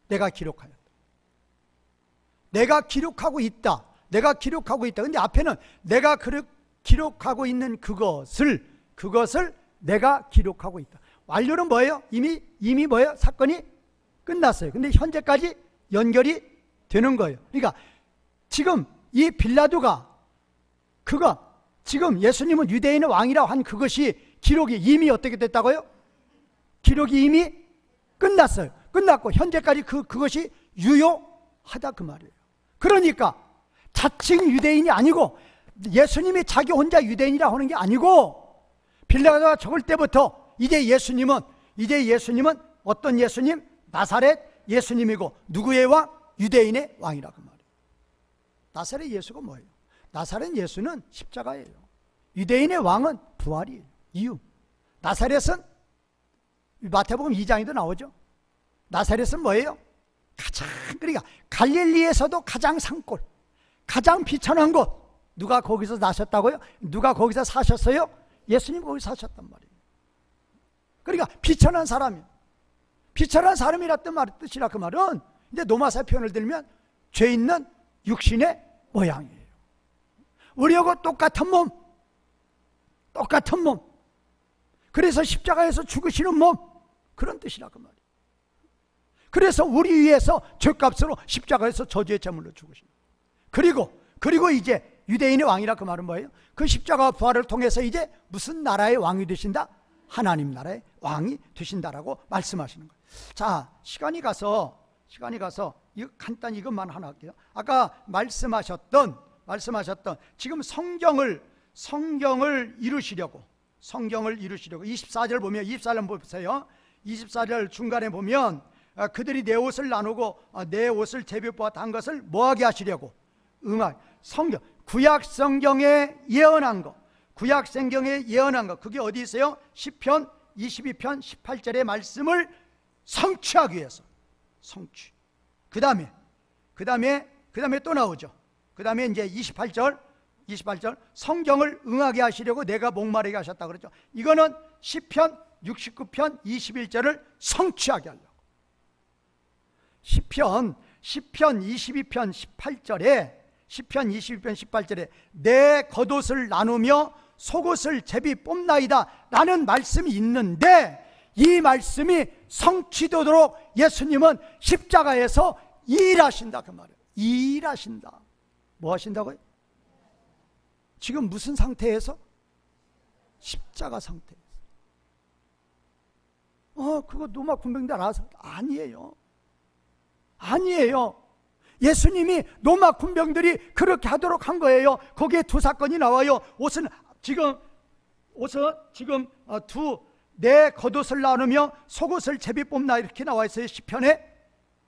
내가 기록하였다. 내가 기록하고 있다. 내가 기록하고 있다. 근데 앞에는 내가 기록하고 있는 그것을 내가 기록하고 있다. 완료는 뭐예요? 이미 뭐예요? 사건이 끝났어요. 근데 현재까지 연결이 되는 거예요. 그러니까 지금 이 빌라도가 지금 예수님은 유대인의 왕이라고 한 그것이 기록이 이미 어떻게 됐다고요? 기록이 이미 끝났어요. 끝났고 현재까지 그것이 유효하다 그 말이에요. 그러니까 자칭 유대인이 아니고 예수님이 자기 혼자 유대인이라고 하는 게 아니고 빌라도가 적을 때부터 이제 예수님은 어떤 예수님? 나사렛 예수님이고 누구의 왕? 유대인의 왕이라 그 말이에요. 나사렛 예수가 뭐예요? 나사렛 예수는 십자가예요. 유대인의 왕은 부활이에요. 이유. 나사렛은 마태복음 2장에도 나오죠. 나사렛은 뭐예요? 그러니까 갈릴리에서도 가장 산골, 가장 비천한 곳. 누가 거기서 나셨다고요? 누가 거기서 사셨어요? 예수님 거기서 사셨단 말이에요. 그러니까 비천한 사람이에요. 비천한 사람이란 뜻이라 그 말은 이제 노마사 표현을 들면 죄 있는 육신의 모양이에요. 우리하고 똑같은 몸. 그래서 십자가에서 죽으시는 몸. 그런 뜻이라 그 말이에요. 그래서 우리 위해서 죄값으로 십자가에서 저주의 제물로 죽으신 거예요. 그리고 이제 유대인의 왕이라 그 말은 뭐예요? 그 십자가 부활을 통해서 이제 무슨 나라의 왕이 되신다? 하나님 나라의 왕이 되신다라고 말씀하시는 거예요. 자, 시간이 가서 이거 간단히 이것만 하나 할게요. 아까 말씀하셨던 지금 성경을 이루시려고 24절 보면 24절 보세요. 24절 중간에 보면 그들이 내 옷을 나누고 내 옷을 제비뽑아 단 것을 뭐하게 하시려고? 성경 구약 성경에 예언한 거, 그게 어디 있어요? 시편 22편 18절의 말씀을 성취하기 위해서. 성취. 그 다음에 또 나오죠. 그 다음에 이제 28절 성경을 응하게 하시려고 내가 목마르게 하셨다 그랬죠. 이거는 시편 69편 21절을 성취하게 하려고. 시편 22편 18절에 내 겉옷을 나누며 속옷을 제비 뽑나이다 라는 말씀이 있는데, 이 말씀이 성취되도록 예수님은 십자가에서 일하신다 그 말이에요. 일하신다. 뭐 하신다고요? 지금 무슨 상태에서? 십자가 상태에서. 그거 노마 군병들 알아서. 아니에요. 예수님이 로마 군병들이 그렇게 하도록 한 거예요. 거기에 두 사건이 나와요. 옷은 지금 내 겉옷을 나누며 속옷을 제비 뽑나 이렇게 나와 있어요, 시편에.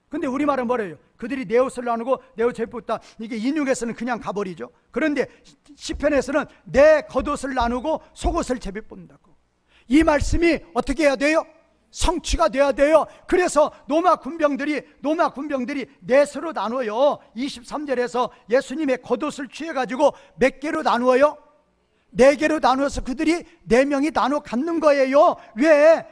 근데 우리말은 뭐래요? 그들이 내 옷을 나누고 내 옷을 제비 뽑다. 이게 인육에서는 그냥 가버리죠. 그런데 시편에서는 내 겉옷을 나누고 속옷을 제비 뽑는다고. 이 말씀이 어떻게 해야 돼요? 성취가 돼야 돼요. 그래서 로마 군병들이 넷으로 나눠요. 23절에서 예수님의 겉옷을 취해가지고 몇 개로 나누어요? 4개로 나누어서 그들이 4명이 나눠 갖는 거예요. 왜?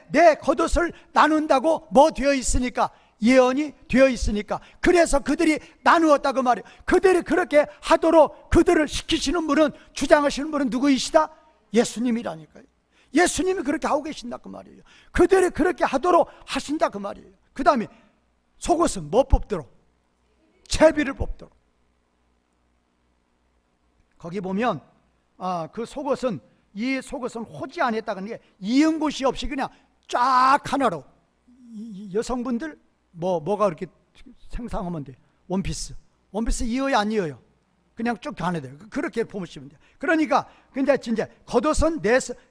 내 겉옷을 나눈다고 뭐 되어 있으니까? 예언이 되어 있으니까. 그래서 그들이 나누었다고 말이에요. 그들이 그렇게 하도록 그들을 시키시는 분은, 주장하시는 분은 누구이시다? 예수님이라니까요. 예수님이 그렇게 하고 계신다 그 말이에요. 그들이 그렇게 하도록 하신다 그 말이에요. 그 다음에 속옷은 뭐 뽑도록? 제비를 뽑도록. 거기 보면 그 속옷은, 이 속옷은 호지 안에 있다는 게 이은 곳이 없이 그냥 쫙 하나로. 여성분들 뭐가 그렇게 생상하면 돼요? 원피스 이어요 안 이어요? 그냥 쭉 가야 돼요. 그렇게 보시면 돼요. 그러니까 근데 진짜 겉옷은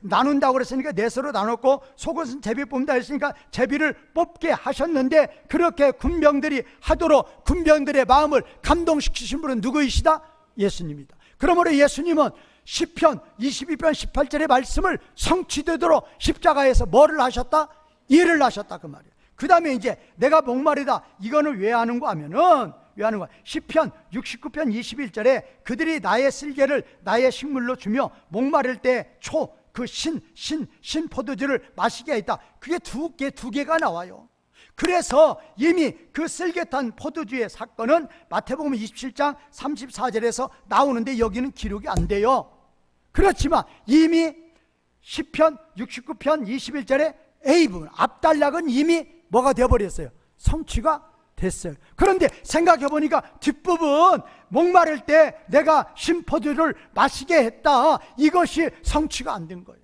나눈다고 그랬으니까 넷으로 나눴고, 속옷은 제비 뽑는다 했으니까 제비를 뽑게 하셨는데, 그렇게 군병들이 하도록 군병들의 마음을 감동시키신 분은 누구이시다? 예수님이다. 그러므로 예수님은 시편 22편 18절의 말씀을 성취되도록 십자가에서 뭐를 하셨다? 일을 하셨다 그 말이에요. 그 다음에 이제 내가 목마르다. 이거는 왜 하는가 하면은, 왜 하는가? 시편 69편 21절에 그들이 나의 쓸개를 나의 식물로 주며 목마를 때 그 신 포도주를 마시게 했다. 그게 두 개가 나와요. 그래서 이미 그 쓸개탄 포도주의 사건은 마태복음 27장 34절에서 나오는데 여기는 기록이 안 돼요. 그렇지만 이미 시편 69편 21절에 A부분, 앞단락은 이미 뭐가 되어버렸어요? 성취가 됐어요. 그런데 생각해보니까 뒷부분, 목마를 때 내가 신포도를 마시게 했다, 이것이 성취가 안 된 거예요.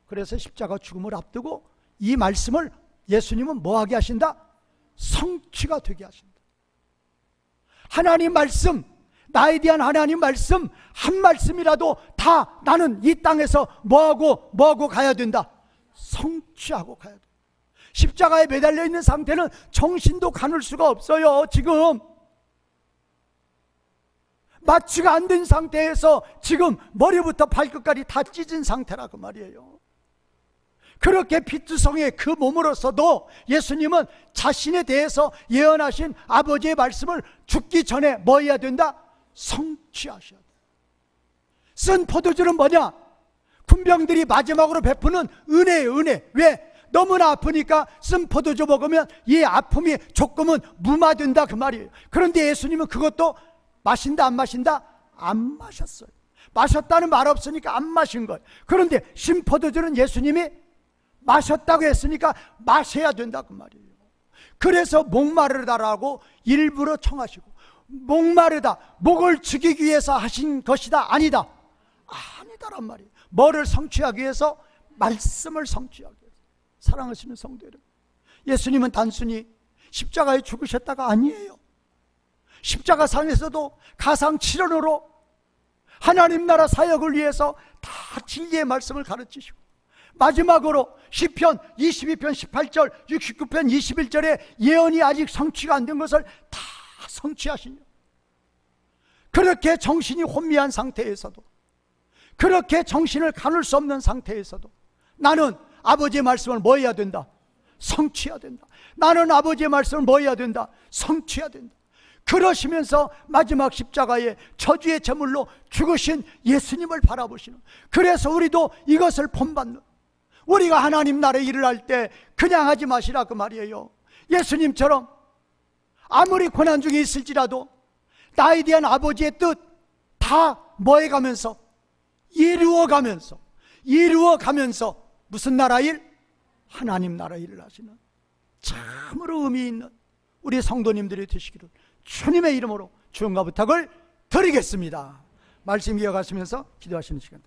그래서 십자가 죽음을 앞두고 이 말씀을 예수님은 뭐하게 하신다? 성취가 되게 하신다. 하나님 말씀, 나에 대한 하나님 말씀 한 말씀이라도 다 나는 이 땅에서 뭐하고 가야 된다? 성취하고 가야 된다. 십자가에 매달려 있는 상태는 정신도 가눌 수가 없어요. 지금 마취가 안 된 상태에서 지금 머리부터 발끝까지 다 찢은 상태라 그 말이에요. 그렇게 피투성의 그 몸으로서도 예수님은 자신에 대해서 예언하신 아버지의 말씀을 죽기 전에 뭐 해야 된다? 성취하셔야 돼. 쓴 포도주는 뭐냐? 군병들이 마지막으로 베푸는 은혜예요. 은혜. 왜? 너무나 아프니까 쓴 포도주 먹으면 이 아픔이 조금은 무마된다 그 말이에요. 그런데 예수님은 그것도 마신다 안 마신다? 안 마셨어요. 마셨다는 말 없으니까 안 마신 거예요. 그런데 신포도주는 예수님이 마셨다고 했으니까 마셔야 된다 그 말이에요. 그래서 목마르다라고 일부러 청하시고, 목마르다, 목을 죽이기 위해서 하신 것이다? 아니다. 아니다란 말이에요. 뭐를 성취하기 위해서? 말씀을 성취하기 위해서. 사랑하시는 성도 여러분, 예수님은 단순히 십자가에 죽으셨다가 아니에요. 십자가상에서도 가상칠언으로 하나님 나라 사역을 위해서 다 진리의 말씀을 가르치시고, 마지막으로 시편 22편 18절 69편 21절에 예언이 아직 성취가 안 된 것을 다 성취하시냐. 그렇게 정신이 혼미한 상태에서도, 그렇게 정신을 가눌 수 없는 상태에서도 나는 아버지의 말씀을 뭐 해야 된다? 성취해야 된다. 나는 아버지의 말씀을 뭐 해야 된다? 성취해야 된다. 그러시면서 마지막 십자가에 저주의 제물로 죽으신 예수님을 바라보시는, 그래서 우리도 이것을 본받는, 우리가 하나님 나라의 일을 할 때 그냥 하지 마시라 그 말이에요. 예수님처럼 아무리 고난 중에 있을지라도 나에 대한 아버지의 뜻 다 뭐 해가면서 이루어가면서 무슨 나라 일? 하나님 나라 일을 하시는 참으로 의미 있는 우리 성도님들이 되시기를 주님의 이름으로 축원과 부탁을 드리겠습니다. 말씀 이어가시면서 기도하시는 시간.